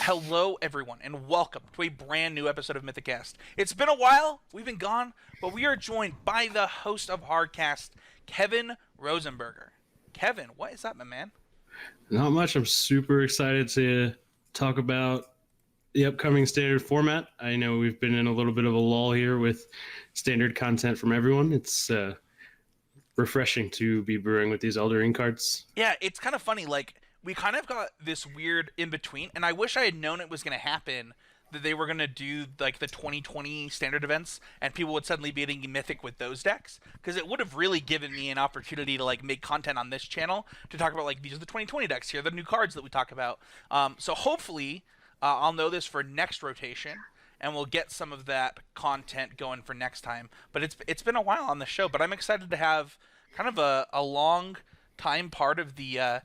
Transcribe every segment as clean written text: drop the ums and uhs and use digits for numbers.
Hello, everyone, and welcome to a brand new episode of Mythicast. It's been a while, we've been gone, but we are joined by the host of Hardcast, Kevin Rosenberger. Kevin, what is up, my man? Not much. I'm super excited to talk about the upcoming standard format. I know we've been in a little bit of a lull here with standard content from everyone. It's refreshing to be brewing with these Eldraine cards. Yeah, it's kind of funny, we kind of got this weird in-between, and I wish I had known it was going to happen, that they were going to do, the 2020 standard events, and people would suddenly be getting Mythic with those decks, because it would have really given me an opportunity to, make content on this channel, to talk about, these are the 2020 decks, here are the new cards that we talk about. So hopefully, I'll know this for next rotation, and we'll get some of that content going for next time. But it's been a while on the show, but I'm excited to have kind of a long time part of the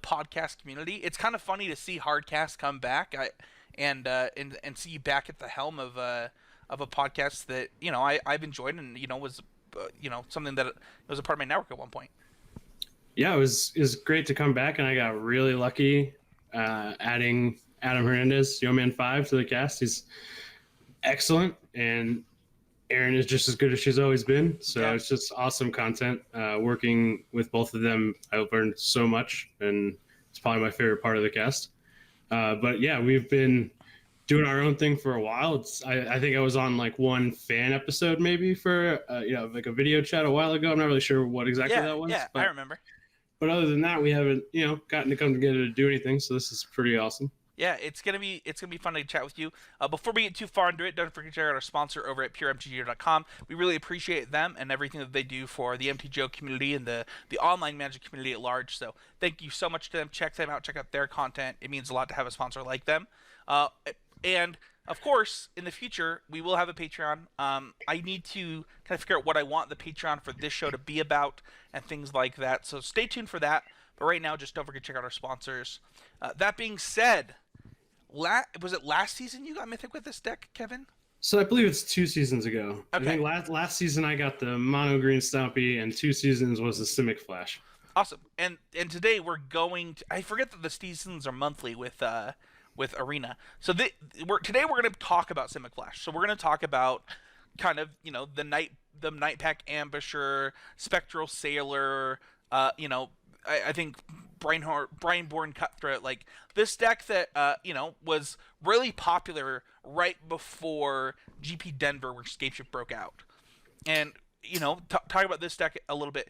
podcast community. It's kind of funny to see Hardcast come back and see you back at the helm of a podcast that I've enjoyed and was something that was a part of my network at one point. Yeah, it was great to come back, and I got really lucky adding Adam Hernandez, Yo Man 5, to the cast. He's excellent, and Erin is just as good as she's always been. So yeah. It's just awesome content. Working with both of them, I've learned so much, and it's probably my favorite part of the cast. But yeah, we've been doing our own thing for a while. I think I was on one fan episode maybe for a video chat a while ago. I'm not really sure what exactly that was. Yeah, I remember. But other than that, we haven't gotten to come together to do anything. So this is pretty awesome. Yeah, it's gonna be fun to chat with you. Before we get too far into it, don't forget to check out our sponsor over at puremtgo.com. We really appreciate them and everything that they do for the MTGO community and the online Magic community at large. So thank you so much to them. Check them out. Check out their content. It means a lot to have a sponsor like them. And of course, in the future, we will have a Patreon. I need to kind of figure out what I want the Patreon for this show to be about and things like that. So stay tuned for that. But right now, just don't forget to check out our sponsors. That being said, was it last season you got Mythic with this deck, Kevin? So I believe it's 2 seasons ago. Okay. I think last season I got the mono green Stompy, and 2 seasons was the Simic Flash. Awesome. And today we're going to, I forget that the seasons are monthly with Arena. So today we're going to talk about Simic Flash. So we're going to talk about kind of the Night Pack Ambusher, Spectral Sailor, I think Brineborn Cutthroat, this deck that was really popular right before GP Denver, where Scapeship broke out. And talk about this deck a little bit.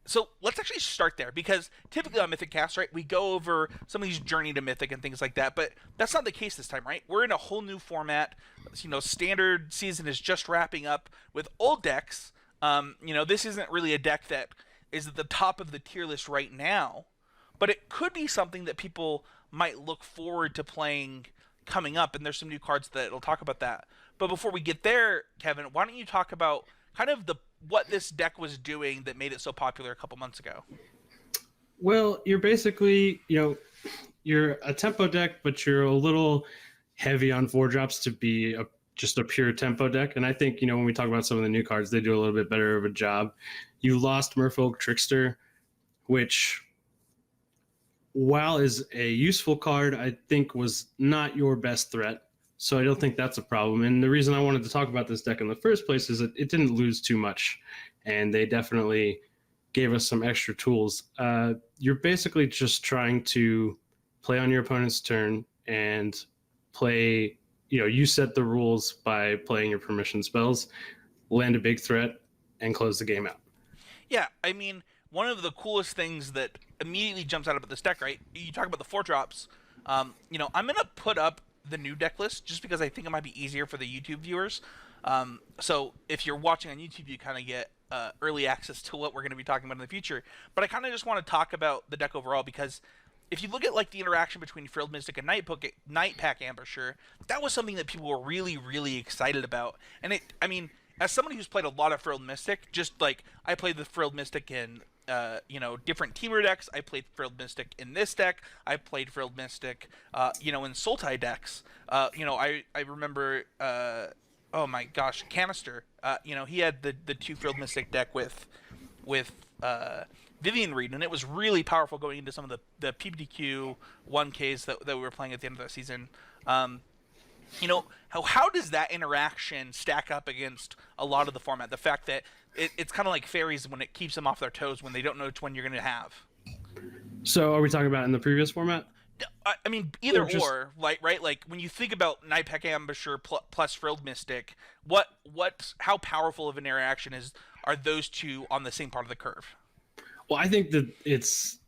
So let's actually start there, because typically on Mythic Cast, right, we go over some of these Journey to Mythic and things like that, but that's not the case this time, right? We're in a whole new format. Standard season is just wrapping up with old decks. This isn't really a deck that is at the top of the tier list right now, but it could be something that people might look forward to playing coming up, and there's some new cards that'll talk about that. But before we get there, Kevin, why don't you talk about kind of what this deck was doing that made it so popular a couple months ago? Well, you're basically, you're a tempo deck, but you're a little heavy on 4-drops to be just a pure tempo deck. And I think, when we talk about some of the new cards, they do a little bit better of a job. You lost Merfolk Trickster, which, while is a useful card, I think was not your best threat. So I don't think that's a problem. And the reason I wanted to talk about this deck in the first place is that it didn't lose too much. And they definitely gave us some extra tools. You're basically just trying to play on your opponent's turn and play, you set the rules by playing your permission spells, land a big threat, and close the game out. Yeah, I mean, one of the coolest things that immediately jumps out about this deck, right? You talk about the 4-drops. I'm going to put up the new deck list just because I think it might be easier for the YouTube viewers. So if you're watching on YouTube, you kind of get early access to what we're going to be talking about in the future. But I kind of just want to talk about the deck overall, because if you look at the interaction between Frilled Mystic and Night Pack Ambusher, that was something that people were really, really excited about. And as somebody who's played a lot of Frilled Mystic, I played the Frilled Mystic in different teamer decks. I played Frilled Mystic in this deck. I played Frilled Mystic in Sultai decks. I remember oh my gosh, Canister. He had the 2 Frilled Mystic deck with Vivian Reed, and it was really powerful going into some of the PPTQ 1Ks that we were playing at the end of that season. How does that interaction stack up against a lot of the format? The fact that it's kind of like fairies when it keeps them off their toes when they don't know which one you're going to have. So are we talking about in the previous format? I mean, either Or just or, like right, like when you think about Nightpack Ambusher plus Frilled Mystic, how powerful of an interaction are those two on the same part of the curve? well, I think that it's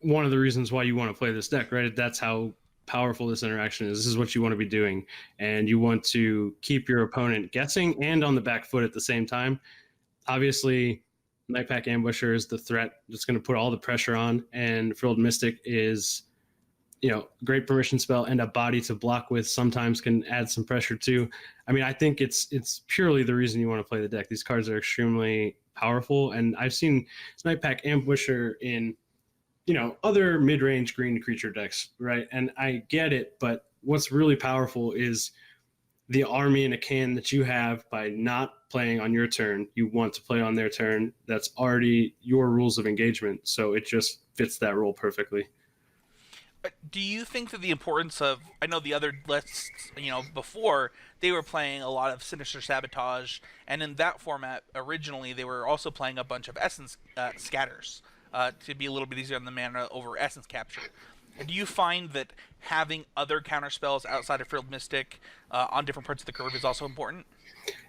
one of the reasons why you want to play this deck, right? That's how powerful this interaction is. This is what you want to be doing, and you want to keep your opponent guessing and on the back foot at the same time. Obviously, Nightpack Ambusher is the threat that's going to put all the pressure on, and Frilled Mystic is, great permission spell and a body to block with sometimes can add some pressure too. I mean, I think it's purely the reason you want to play the deck. These cards are extremely powerful, and I've seen Nightpack Ambusher in other mid-range green creature decks, right? And I get it, but what's really powerful is the army in a can that you have by not playing on your turn. You want to play on their turn. That's already your rules of engagement, so it just fits that role perfectly. Do you think that the importance of, I know the other lists, before they were playing a lot of Sinister Sabotage, and in that format originally they were also playing a bunch of Essence Scatters to be a little bit easier on the mana over Essence Capture. Do you find that having other counter spells outside of Frilled Mystic on different parts of the curve is also important?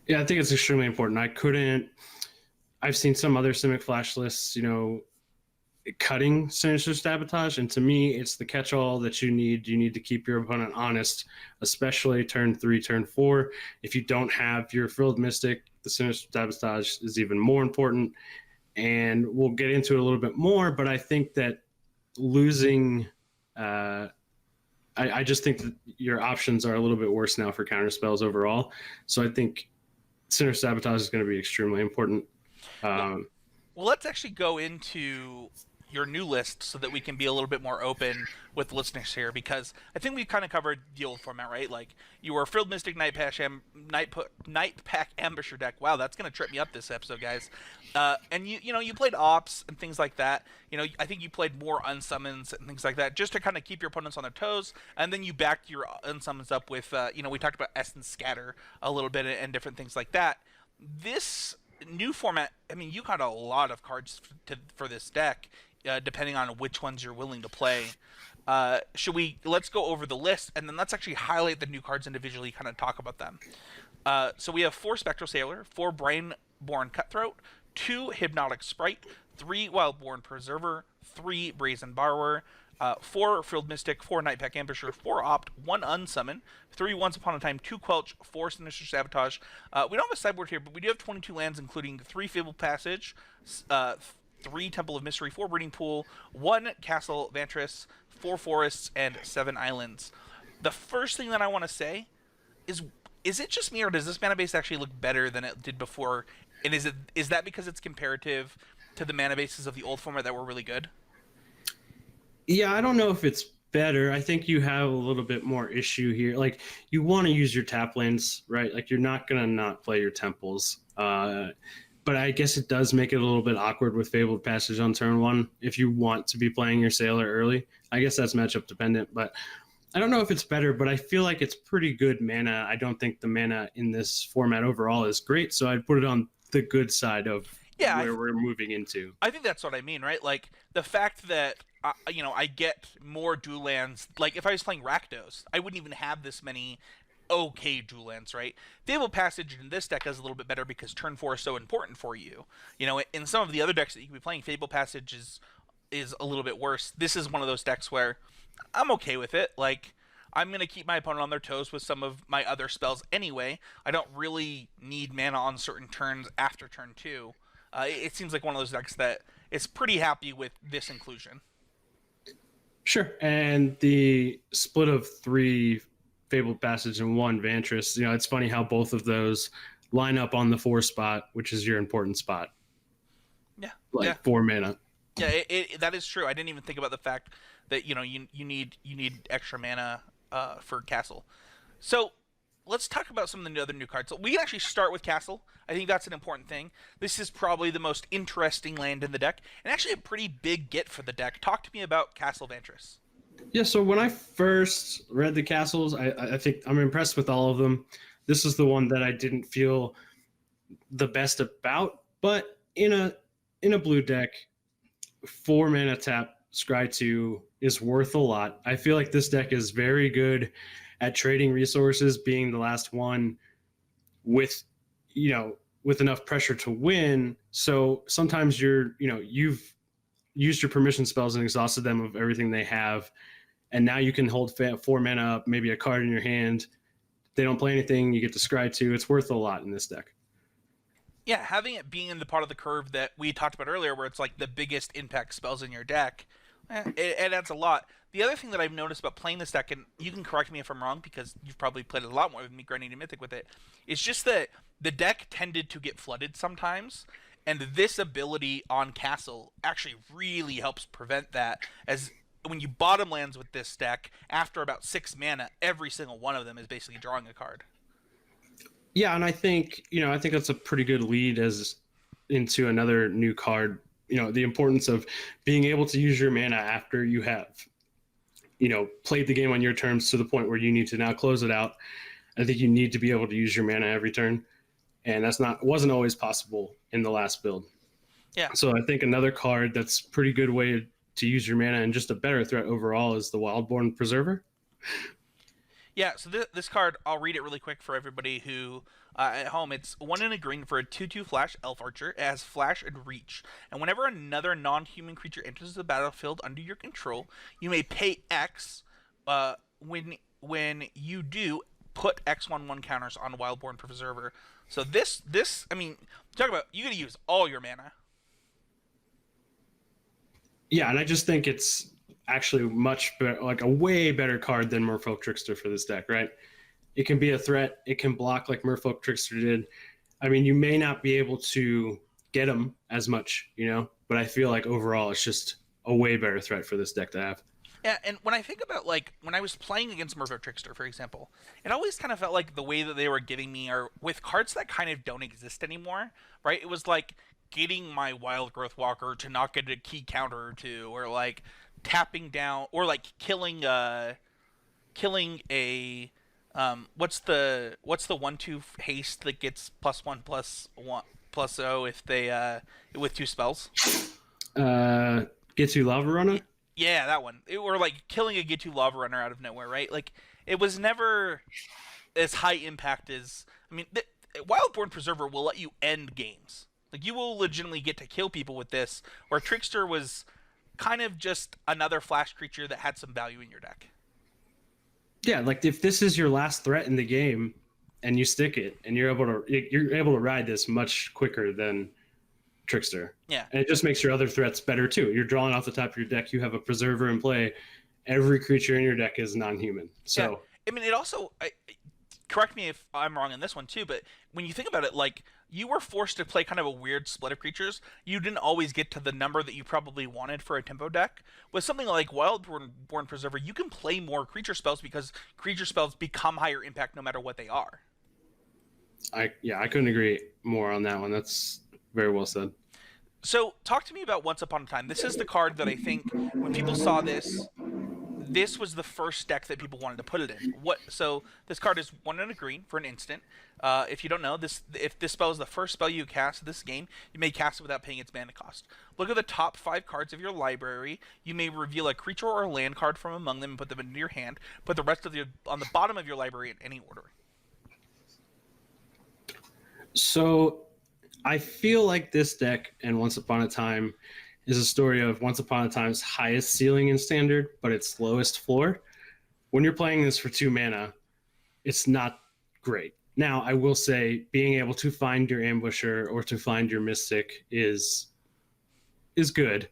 Yeah, I think it's extremely important. I've seen some other Simic Flash lists, cutting Sinister Sabotage, and to me, it's the catch-all that you need. You need to keep your opponent honest, especially turn 3, turn 4. If you don't have your Frilled Mystic, the Sinister Sabotage is even more important, and we'll get into it a little bit more, but I think that losing... I just think that your options are a little bit worse now for counter spells overall. So I think Sinister Sabotage is going to be extremely important. Well, let's actually go into your new list so that we can be a little bit more open with listeners here, because I think we've kind of covered the old format, right? Like, you were a Frilled Mystic Nightpack Ambusher deck. Wow, that's going to trip me up this episode, guys. And you played Ops and things like that. I think you played more Unsummons and things like that just to kind of keep your opponents on their toes, and then you backed your Unsummons up with, we talked about Essence Scatter a little bit and different things like that. This new format, I mean, you got a lot of cards for this deck, depending on which ones you're willing to play. Let's go over the list, and then let's actually highlight the new cards individually, kind of talk about them. So we have 4 Spectral Sailor, 4 Brainborn Cutthroat, 2 Hypnotic Sprite, 3 Wildborn Preserver, 3 Brazen Borrower, 4 Frilled Mystic, 4 Nightpack Ambusher, 4 Opt, 1 Unsummon, 3 Once Upon a Time, 2 Quelch, 4 Sinister Sabotage. We don't have a sideboard here, but we do have 22 lands, including 3 Fabled Passage, 3 Temple of Mystery, 4 Breeding Pool, 1 Castle Ventris, 4 Forests, and 7 Islands. The first thing that I want to say is it just me, or does this mana base actually look better than it did before? And is that because it's comparative to the mana bases of the old format that were really good? Yeah, I don't know if it's better. I think you have a little bit more issue here. Like, you want to use your tap lands, right? Like, you're not going to not play your temples. But I guess it does make it a little bit awkward with Fabled Passage on turn 1 if you want to be playing your Sailor early. I guess that's matchup dependent, but I don't know if it's better, but I feel like it's pretty good mana. I don't think the mana in this format overall is great, so I'd put it on the good side of where we're moving into. I think that's what I mean, right? Like, the fact that I get more dual lands. Like, if I was playing Rakdos, I wouldn't even have this many okay dual lands, right? Fabled Passage in this deck is a little bit better because turn 4 is so important for you. In some of the other decks that you can be playing, Fabled Passage is a little bit worse. This is one of those decks where I'm okay with it. Like, I'm going to keep my opponent on their toes with some of my other spells anyway. I don't really need mana on certain turns after turn 2. It seems like one of those decks that is pretty happy with this inclusion. Sure. And the split of 3 Fabled Passage and 1 Ventris, it's funny how both of those line up on the 4 spot, which is your important spot. Yeah. 4 mana. Yeah, that is true. I didn't even think about the fact that you need extra mana for Castle. So let's talk about some of the other new cards. So we can actually start with Castle. I think that's an important thing. This is probably the most interesting land in the deck, and actually a pretty big get for the deck. Talk to me about Castle Ventris. Yeah, so when I first read the castles, I think I'm impressed with all of them. This is the one that I didn't feel the best about, but in a blue deck, 4 mana tap Scry 2 is worth a lot. I feel like this deck is very good at trading resources, being the last one with with enough pressure to win. So sometimes you've used your permission spells and exhausted them of everything they have, and now you can hold 4 mana up, maybe a card in your hand. They don't play anything, you get to scry 2. It's worth a lot in this deck. Yeah, having it being in the part of the curve that we talked about earlier, where it's like the biggest impact spells in your deck, it adds a lot. The other thing that I've noticed about playing this deck, and you can correct me if I'm wrong because you've probably played it a lot more with me, grinding to Mythic with it, is just that the deck tended to get flooded sometimes, and this ability on Castle actually really helps prevent that. As when you bottom lands with this deck, after about 6 mana, every single one of them is basically drawing a card. Yeah, and I think that's a pretty good lead as into another new card. The importance of being able to use your mana after you have played the game on your terms to the point where you need to now close it out. I think you need to be able to use your mana every turn, and wasn't always possible in the last build. Yeah. So I think another card that's pretty good way to use your mana and just a better threat overall is the Wildborn Preserver. Yeah, so this card, I'll read it really quick for everybody who at home. It's 1 in a green for a 2/2 flash elf archer. It has flash and reach. And whenever another non-human creature enters the battlefield under your control, you may pay X. When you do, put X/1/1 counters on Wildborn Preserver. So this I mean, talk about you got to use all your mana. Yeah, and I just think it's actually much better, like a way better card than Merfolk Trickster for this deck, right? It can be a threat. It can block like Merfolk Trickster did. I mean, you may not be able to get them as much, but I feel like overall it's just a way better threat for this deck to have. Yeah, and when I think about like when I was playing against Merfolk Trickster, for example, it always kind of felt like the way that they were getting me are with cards that kind of don't exist anymore, right? It was like getting my Wild Growth Walker to not get a key counter or two, or like tapping down, or like killing a what's the 1/2 haste that gets +1/+1/+0 if they with 2 spells. Gets you Lava Runner? Yeah, that one. Or like killing a Get 2 Lava Runner out of nowhere, right? Like it was never as high impact as Wildborn Preserver will let you end games. Like you will legitimately get to kill people with this, where Trickster was kind of just another flash creature that had some value in your deck. Yeah, like if this is your last threat in the game and you stick it and you're able to ride this much quicker than Trickster. Yeah. And it just makes your other threats better too. You're drawing off the top of your deck, you have a preserver in play. Every creature in your deck is non-human. So yeah. I mean, it also correct me if I'm wrong in this one too, but when you think about it, like you were forced to play kind of a weird split of creatures. You didn't always get to the number that you probably wanted for a tempo deck. With something like Wildborn Preserver, you can play more creature spells because creature spells become higher impact no matter what they are. I couldn't agree more on that one. That's very well said. So talk to me about Once Upon a Time. This is the card that I think when people saw this was the first deck that people wanted to put it in. So this card is 1 in a green for an instant. If you don't know, if this spell is the first spell you cast this game, you may cast it without paying its mana cost. Look at the top 5 cards of your library. You may reveal a creature or a land card from among them and put them into your hand. Put the rest on the bottom of your library in any order. So I feel like this deck and Once Upon a Time is a story of Once Upon a Time's highest ceiling in Standard, but its lowest floor. When you're playing this for 2 mana, it's not great. Now, I will say being able to find your Ambusher or to find your Mystic is good,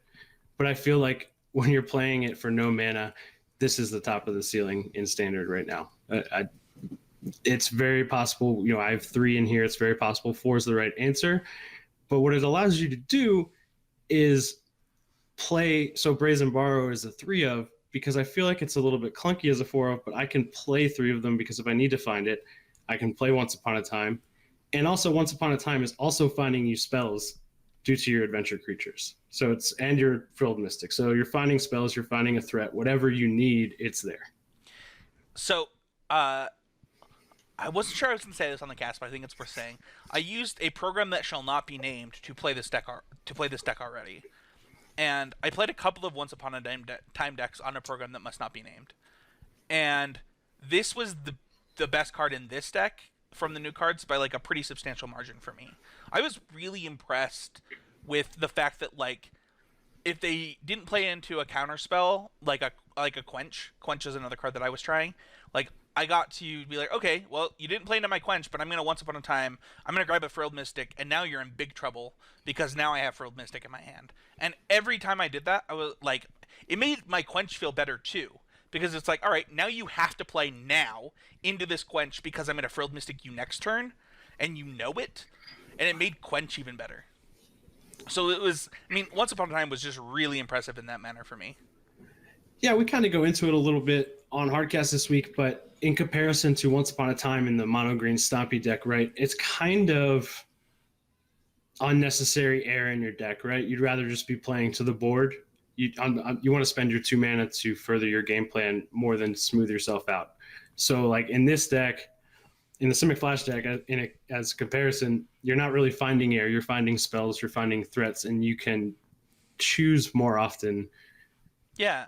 but I feel like when you're playing it for no mana, this is the top of the ceiling in Standard right now. It's very possible, I have 3 in here. It's very possible 4 is the right answer. But what it allows you to do is play. So Brazen Borrow is a 3 of, because I feel like it's a little bit clunky as a 4 of, but I can play 3 of them because if I need to find it, I can play Once Upon a Time. And also Once Upon a Time is also finding you spells due to your adventure creatures. So and your Frilled Mystic. So you're finding spells, you're finding a threat, whatever you need, it's there. So, I wasn't sure I was going to say this on the cast, but I think it's worth saying. I used a program that shall not be named to play this deck already, and I played a couple of Once Upon a Time decks on a program that must not be named, and this was the best card in this deck from the new cards by like a pretty substantial margin for me. I was really impressed with the fact that like if they didn't play into a counter spell like a quench is another card that I was trying, like I got to be like, okay, well, you didn't play into my quench, but I'm gonna Once Upon a Time, I'm gonna grab a Frilled Mystic, and now you're in big trouble because now I have Frilled Mystic in my hand. And every time I did that, I was like, it made my quench feel better too, because it's like, all right, now you have to play now into this quench because I'm gonna Frilled Mystic you next turn, and you know it, and it made quench even better. So it was, I mean, Once Upon a Time was just really impressive in that manner for me. Yeah, we kind of go into it a little bit on Hardcast this week, but in comparison to Once Upon a Time in the mono green Stompy deck, right? It's kind of unnecessary air in your deck, right? You'd rather just be playing to the board. You want to spend your 2 mana to further your game plan more than smooth yourself out. So, like in this deck, in the Simic Flash deck, as a comparison, you're not really finding air. You're finding spells. You're finding threats, and you can choose more often. Yeah.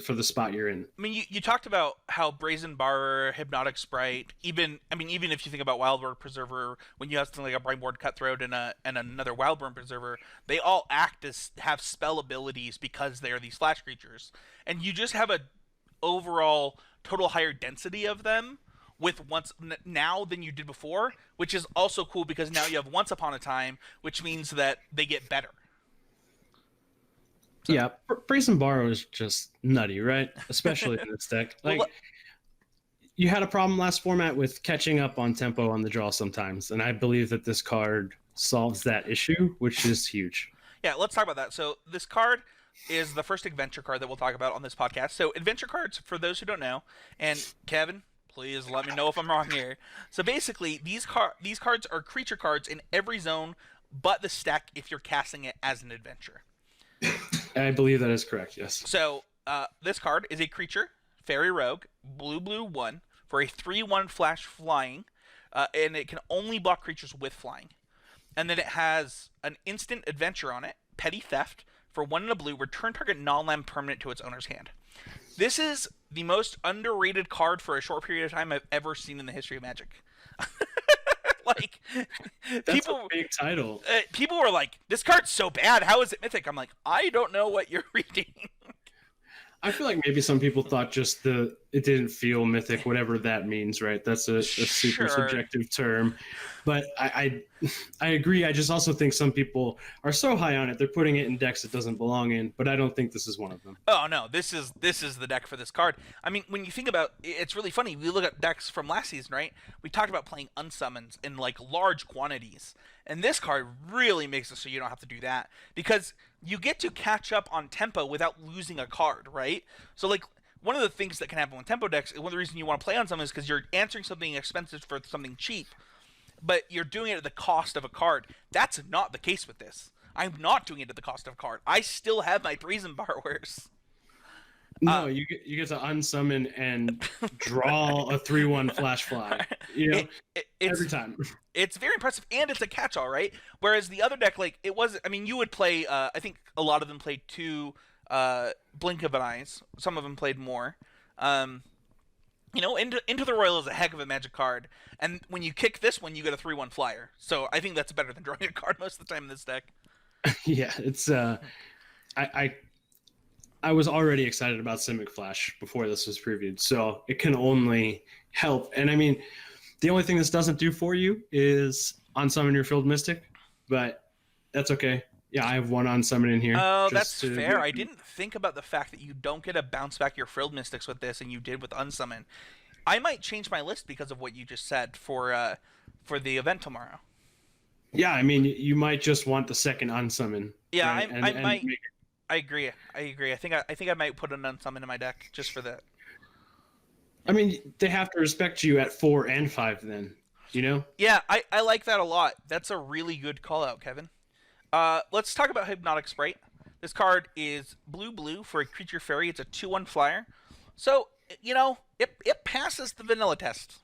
For the spot you're in. I mean, you talked about how Brazen Borrower, Hypnotic Spray, even if you think about Wildborn Preserver, when you have something like a Brainboard Cutthroat and another Wildborn Preserver, they all have spell abilities because they are these flash creatures, and you just have a overall total higher density of them with now than you did before, which is also cool because now you have Once Upon a Time, which means that they get better. So. Yeah, Brazen Borrow is just nutty, right? Especially in this deck. Like, you had a problem last format with catching up on tempo on the draw sometimes, and I believe that this card solves that issue, which is huge. Yeah, let's talk about that. So this card is the first adventure card that we'll talk about on this podcast. So adventure cards, for those who don't know, and Kevin, please let me know if I'm wrong here. So basically, these cards are creature cards in every zone but the stack if you're casting it as an adventure. I believe that is correct, yes. So, this card is a creature, Fairy Rogue, blue 1, for a 3/1 flash flying, and it can only block creatures with flying. And then it has an instant adventure on it, Petty Theft, for 1 and a blue, return target non-land permanent to its owner's hand. This is the most underrated card for a short period of time I've ever seen in the history of Magic. Like, that's a big title. People were like, "This card's so bad. How is it Mythic?" I'm like, I don't know what you're reading. I feel like maybe some people thought just it didn't feel Mythic, whatever that means, right? That's a super subjective term. But I agree. I just also think some people are so high on it, they're putting it in decks it doesn't belong in. But I don't think this is one of them. Oh no, this is the deck for this card. I mean, when you think about it's really funny. We look at decks from last season, right? We talked about playing unsummons in like large quantities, and this card really makes it so you don't have to do that because you get to catch up on tempo without losing a card, right? So like one of the things that can happen with tempo decks, one of the reasons you want to play on something is because you're answering something expensive for something cheap, but you're doing it at the cost of a card. That's not the case with this. I'm not doing it at the cost of a card. I still have my Brazen Borrowers. No, you get to unsummon and draw a 3/1 flash fly. You know, every time. It's very impressive, and it's a catch-all, right? Whereas the other deck, like it was, I mean, you would play. I think a lot of them played 2 Blink of an Eyes. Some of them played more. Into the Royal is a heck of a Magic card, and when you kick this one, you get a 3/1 flyer. So I think that's better than drawing a card most of the time in this deck. Yeah, it's I was already excited about Simic Flash before this was previewed, so it can only help. And I mean, the only thing this doesn't do for you is unsummon your Frilled Mystic, but that's okay. Yeah, I have 1 unsummon in here. Oh, that's fair. I didn't think about the fact that you don't get to bounce back your Frilled Mystics with this, and you did with unsummon. I might change my list because of what you just said for the event tomorrow. Yeah, I mean, you might just want the second unsummon. Yeah, right? I might. I agree. I think I might put an unsummon in my deck just for that. I mean, they have to respect you at 4 and 5 then, you know? Yeah, I like that a lot. That's a really good call out, Kevin. Let's talk about Hypnotic Spray. This card is blue for a creature fairy. It's a 2/1 flyer. So, it passes the vanilla test.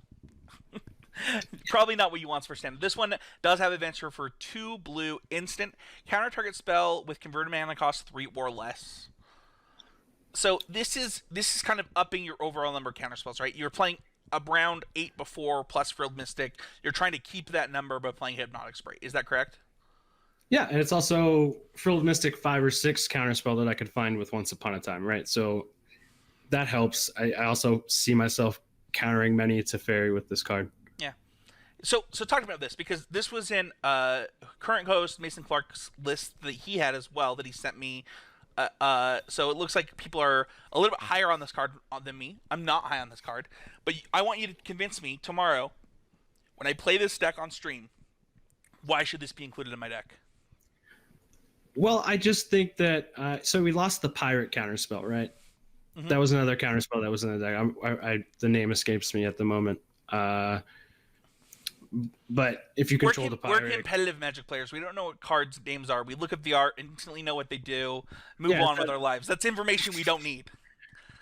Probably not what you want for standard. This one does have adventure for 2 blue instant. Counter target spell with converted mana cost 3 or less. So this is kind of upping your overall number of counter spells, right? You're playing around 8 before plus Frilled Mystic. You're trying to keep that number by playing Hypnotic Spray. Is that correct? Yeah, and it's also Frilled Mystic 5 or 6 counterspell that I could find with Once Upon a Time, right? So that helps. I also see myself countering many to fairy with this card. Yeah. So talk about this, because this was in current host Mason Clark's list that he had as well that he sent me. So it looks like people are a little bit higher on this card than me. I'm not high on this card, but I want you to convince me tomorrow when I play this deck on stream, why should this be included in my deck? Well, I just think that so we lost the pirate counterspell, right? Mm-hmm. That was another counterspell that was in the deck. The name escapes me at the moment. But if you control the pirate, we're competitive Magic players. We don't know what cards' names are. We look at the art and instantly know what they do. Move on with our lives. That's information we don't need.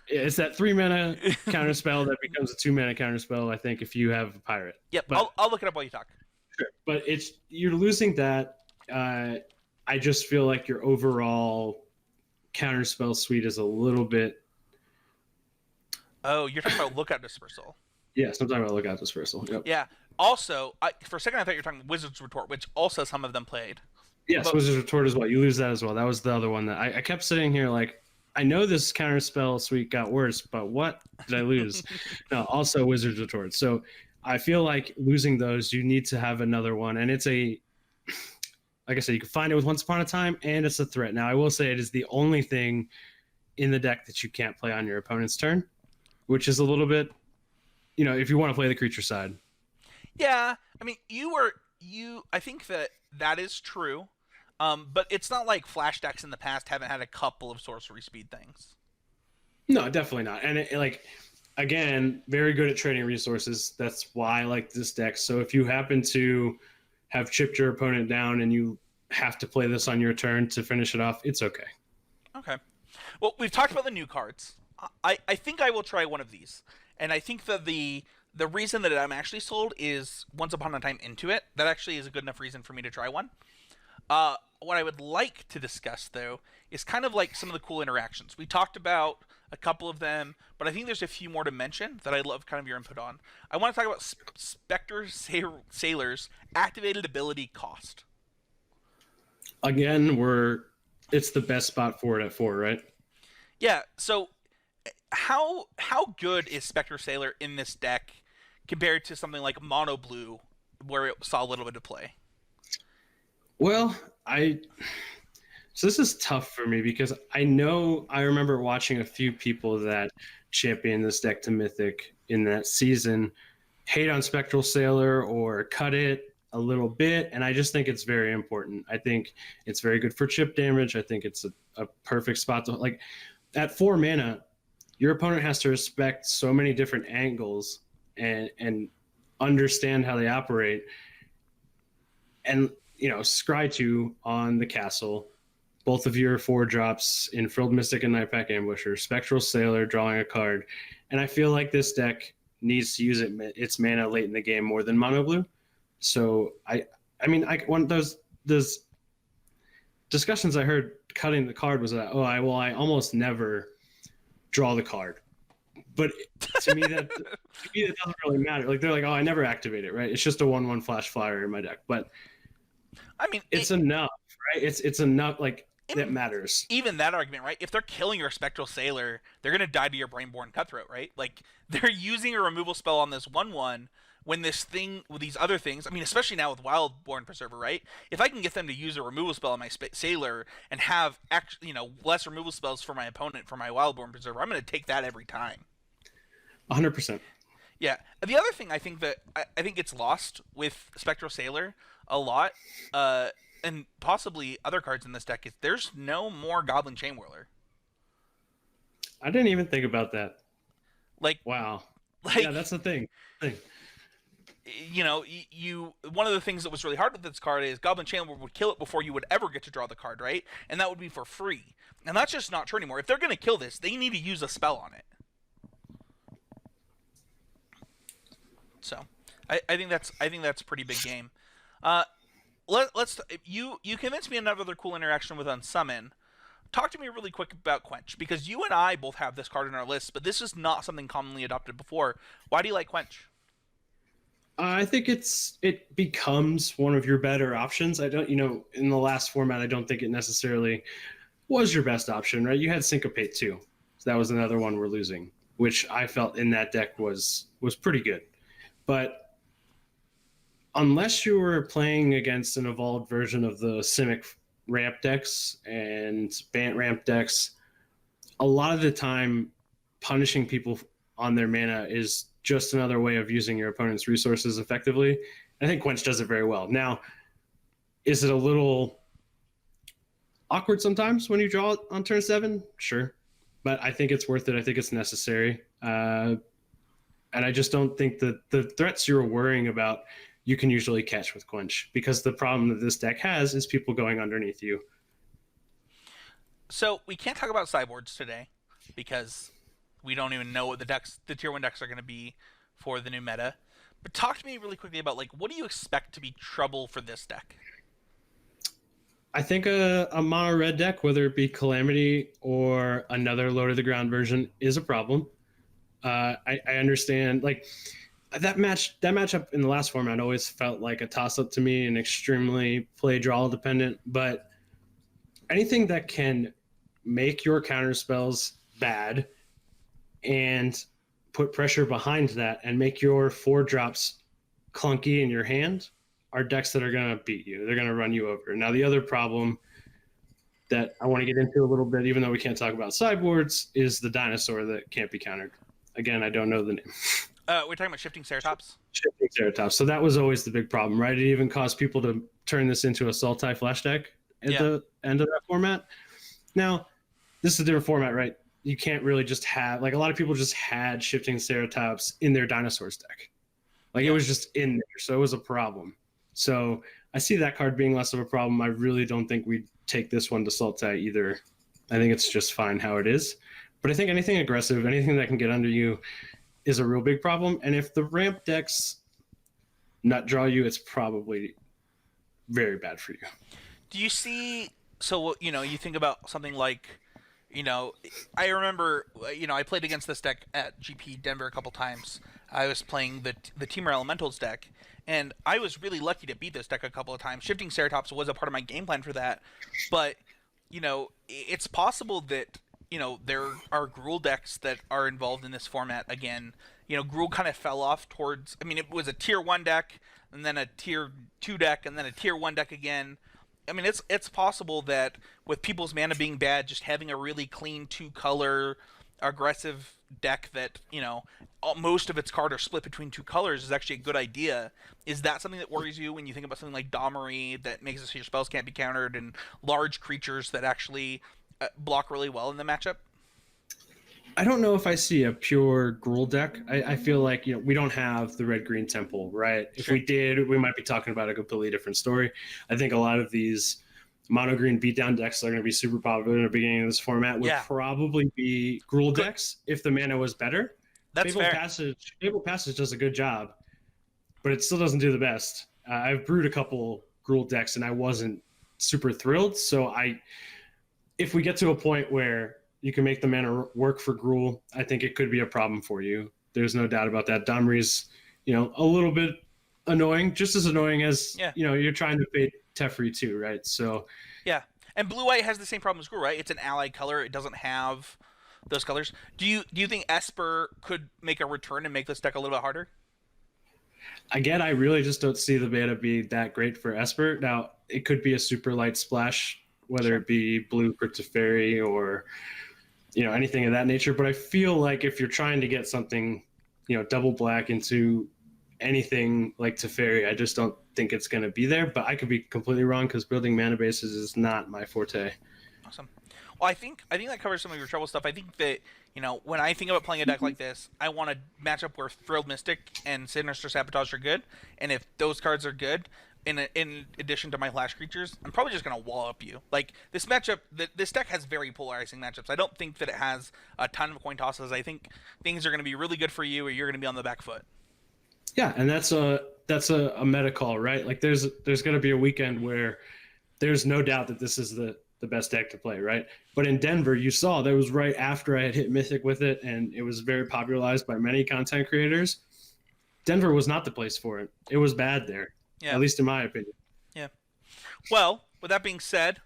It's that 3 mana counterspell that becomes a 2 mana counterspell, I think, if you have a pirate. Yep, but, I'll look it up while you talk. Sure, but you're losing that. I just feel like your overall counterspell suite is a little bit. Oh, you're talking about Lookout Dispersal. Yes, I'm talking about Lookout Dispersal. Yep. Yeah. Also, for a second I thought you were talking Wizard's Retort, which also some of them played. Yes, Wizard's Retort as well. You lose that as well. That was the other one that I kept sitting here like, I know this counterspell suite got worse, but what did I lose? No, also Wizard's Retort. So I feel like losing those, you need to have another one. And it's like I said, you can find it with Once Upon a Time, and it's a threat. Now, I will say it is the only thing in the deck that you can't play on your opponent's turn, which is a little bit, if you want to play the creature side. Yeah, I mean, I think that is true, but it's not like Flash decks in the past haven't had a couple of sorcery speed things. No, definitely not. And again, very good at trading resources. That's why I like this deck. So if you happen to have chipped your opponent down and you have to play this on your turn to finish it off, it's okay. Okay. Well, we've talked about the new cards. I think I will try one of these, and I think that the reason that I'm actually sold is Once Upon a Time into it. That actually is a good enough reason for me to try one. What I would like to discuss, though, is kind of like some of the cool interactions. We talked about a couple of them, but I think there's a few more to mention that I'd love kind of your input on. I want to talk about Spectre Sailor's activated ability cost. Again, it's the best spot for it at 4, right? Yeah, so how good is Spectre Sailor in this deck compared to something like Mono Blue, where it saw a little bit of play? Well, so this is tough for me because I remember watching a few people that championed this deck to Mythic in that season hate on Spectral Sailor or cut it a little bit, and I just think it's very important. I think it's very good for chip damage. I think it's a perfect spot to, like, at 4 mana, your opponent has to respect so many different angles and understand how they operate. And, scry 2 on the castle, both of your 4 drops in Frilled Mystic and Nightpack Ambusher, Spectral Sailor, drawing a card. And I feel like this deck needs to use its mana late in the game more than Mono Blue. So, I one of those discussions I heard cutting the card was that, I almost never draw the card. But to me, that doesn't really matter. Like, they're like, I never activate it, right? It's just a 1/1 flash flyer in my deck. But I mean, it's enough, right? It's enough, like, that matters. Even that argument, right? If they're killing your Spectral Sailor, they're going to die to your Brainborn Cutthroat, right? Like, they're using a removal spell on this 1/1 when this thing, with these other things, I mean, especially now with Wildborn Preserver, right? If I can get them to use a removal spell on my Sailor and have, less removal spells for my opponent for my Wildborn Preserver, I'm going to take that every time. 100%. Yeah. The other thing I think that I think gets lost with Spectral Sailor a lot, and possibly other cards in this deck, is there's no more Goblin Chainwhirler. I didn't even think about that. Like, wow. Like, yeah, that's the thing. you one of the things that was really hard with this card is Goblin Chandler would kill it before you would ever get to draw the card, right? And that would be for free. And that's just not true anymore. If they're going to kill this, they need to use a spell on it. So, I think that's a pretty big game. Let's you convinced me another cool interaction with Unsummon. Talk to me really quick about Quench, because you and I both have this card in our list, but this is not something commonly adopted before. Why do you like Quench? I think it becomes one of your better options. I don't, in the last format, I don't think it necessarily was your best option, right? You had Syncopate too. So that was another one we're losing, which I felt in that deck was pretty good. But unless you were playing against an evolved version of the Simic ramp decks and Bant ramp decks, a lot of the time punishing people on their mana is just another way of using your opponent's resources effectively. I think Quench does it very well. Now, is it a little awkward sometimes when you draw it on turn 7? Sure. But I think it's worth it. I think it's necessary. And I just don't think that the threats you're worrying about you can usually catch with Quench, because the problem that this deck has is people going underneath you. So we can't talk about sideboards today because we don't even know what the tier 1 decks are going to be for the new meta. But talk to me really quickly about, like, what do you expect to be trouble for this deck? I think a mono red deck, whether it be Calamity or another low to the ground version, is a problem. I understand, like, that matchup in the last format always felt like a toss up to me and extremely play draw dependent. But anything that can make your counter spells bad and put pressure behind that and make your 4-drops clunky in your hand are decks that are going to beat you. They're going to run you over. Now, the other problem that I want to get into a little bit, even though we can't talk about sideboards, is the dinosaur that can't be countered. Again, I don't know the name. We're talking about Shifting Ceratops? Shifting Ceratops. So that was always the big problem, right? It even caused people to turn this into a Sultai Flash deck at the end of that format. Now, this is a different format, right? You can't really just have, like, a lot of people just had Shifting Ceratops in their dinosaurs deck. Like, it was just in there, so it was a problem. So I see that card being less of a problem. I really don't think we'd take this one to Sultai either. I think it's just fine how it is. But I think anything aggressive, anything that can get under you is a real big problem. And if the ramp decks nut draw you, it's probably very bad for you. Do you see, so, you think about something like, I remember, I played against this deck at GP Denver a couple times. I was playing the Temur Elementals deck, and I was really lucky to beat this deck a couple of times. Shifting Ceratops was a part of my game plan for that, but, it's possible that, there are Gruul decks that are involved in this format again. Gruul kind of fell off towards, it was a tier 1 deck, and then a tier 2 deck, and then a tier 1 deck again. It's possible that with people's mana being bad, just having a really clean 2-color aggressive deck that, most of its cards are split between 2 colors is actually a good idea. Is that something that worries you when you think about something like Domri that makes it so your spells can't be countered, and large creatures that actually block really well in the matchup? I don't know if I see a pure Gruul deck. I feel like, we don't have the red-green temple, right? If we did, we might be talking about a completely different story. I think a lot of these mono-green beatdown decks that are going to be super popular in the beginning of this format would probably be Gruul decks if the mana was better. That's fair. Fable Passage does a good job, but it still doesn't do the best. I've brewed a couple Gruul decks, and I wasn't super thrilled. So if we get to a point where you can make the mana work for Gruul, I think it could be a problem for you. There's no doubt about that. Domri's, a little bit annoying, just as annoying as, you're trying to fade Teferi too, right? So yeah. And blue-white has the same problem as Gruul, right? It's an allied color. It doesn't have those colors. Do you think Esper could make a return and make this deck a little bit harder? Again, I really just don't see the beta be that great for Esper. Now, it could be a super light splash, whether it be blue for Teferi or anything of that nature. But I feel like if you're trying to get something, double black into anything like Teferi, I just don't think it's going to be there. But I could be completely wrong because building mana bases is not my forte. Awesome. Well, I think that covers some of your trouble stuff. I think that when I think about playing a deck like this, I want a matchup where Thrilled Mystic and Sinister Sabotage are good, and if those cards are good, in addition to my Flash creatures, I'm probably just gonna wall up you. Like this matchup, this deck has very polarizing matchups. I don't think that it has a ton of coin tosses. I think things are gonna be really good for you, or you're gonna be on the back foot. Yeah, and that's a meta call, right? Like there's going to be a weekend where there's no doubt that this is the best deck to play, right? But in Denver, you saw that was right after I had hit Mythic with it, and it was very popularized by many content creators. Denver was not the place for it. It was bad there, at least in my opinion. Yeah. Well, with that being said,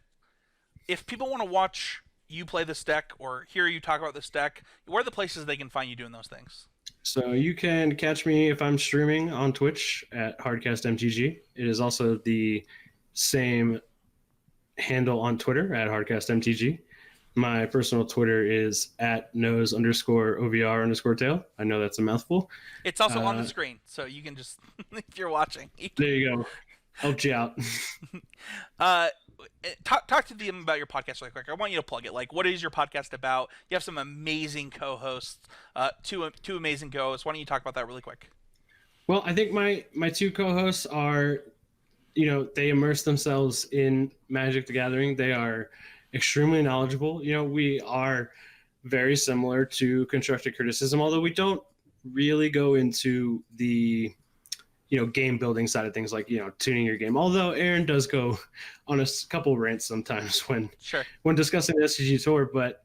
if people want to watch you play this deck or hear you talk about this deck, where are the places they can find you doing those things? So you can catch me if I'm streaming on Twitch at HardcastMTG. It is also the same handle on Twitter at HardcastMTG. My personal Twitter is at nose_OVR_tail. I know that's a mouthful. It's also on the screen, so you can just, if you're watching. There you go. Helped you out. Talk to them about your podcast really quick. I want you to plug it. Like, what is your podcast about? You have some amazing co-hosts, two amazing co-hosts. Why don't you talk about that really quick? Well, I think my two co-hosts are, they immerse themselves in Magic the Gathering. They are extremely knowledgeable. We are very similar to constructive criticism, although we don't really go into the game building side of things, like tuning your game, although Aaron does go on a couple rants sometimes when discussing the SCG tour. But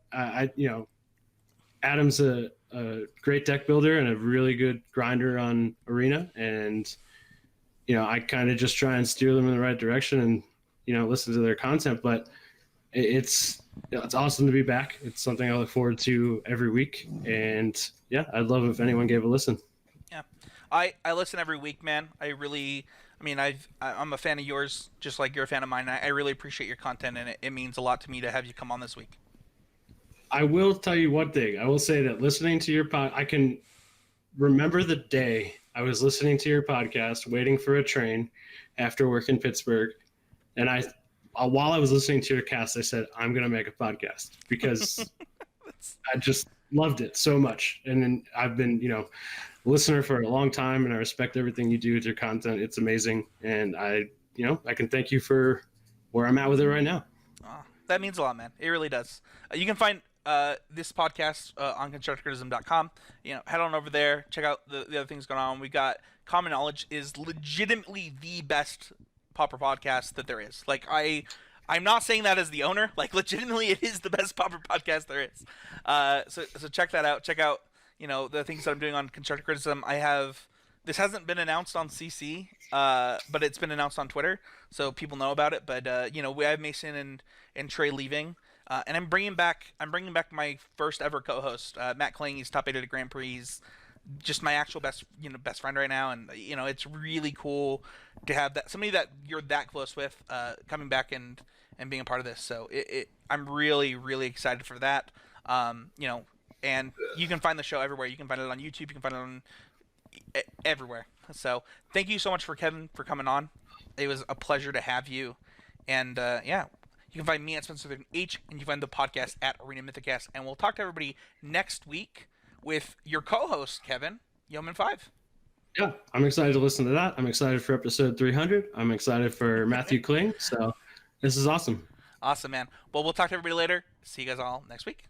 Adam's a great deck builder and a really good grinder on Arena, and I kind of just try and steer them in the right direction and listen to their content. But it's awesome to be back. It's something I look forward to every week, and I'd love if anyone gave a listen. Yeah, I listen every week, man. I'm a fan of yours, just like you're a fan of mine. I really appreciate your content, and it means a lot to me to have you come on this week. I will tell you one thing. I will say that listening to your I can remember the day I was listening to your podcast, waiting for a train after work in Pittsburgh, and while I was listening to your cast, I said, I'm going to make a podcast because I just loved it so much. And then I've been, listener for a long time, and I respect everything you do with your content. It's amazing, and I can thank you for where I'm at with it right now. Oh, that means a lot, man. It really does. You can find this podcast on constructivism.com. Head on over there, check out the other things going on. We got Common Knowledge is legitimately the best Pauper podcast that there is. Like I'm not saying that as the owner. Like legitimately, it is the best Pauper podcast there is. So check that out. Check out the things that I'm doing on constructive criticism. This hasn't been announced on CC, but it's been announced on Twitter, so people know about it. But we have Mason and Trey leaving, and I'm bringing back my first ever co-host, Matt Kling. He's top 8 at a Grand Prix. He's just my actual best friend right now, and it's really cool to have that somebody that you're that close with coming back and being a part of this. So I'm really really excited for that. And you can find the show everywhere. You can find it on YouTube. You can find it on everywhere. So thank you so much for Kevin for coming on. It was a pleasure to have you. And you can find me at Spencer H, and you can find the podcast at Arena Mythicast. And we'll talk to everybody next week with your co-host Kevin, Yeoman 5. Yeah, I'm excited to listen to that. I'm excited for episode 300. I'm excited for Matthew Kling. So this is awesome. Awesome, man. Well, we'll talk to everybody later. See you guys all next week.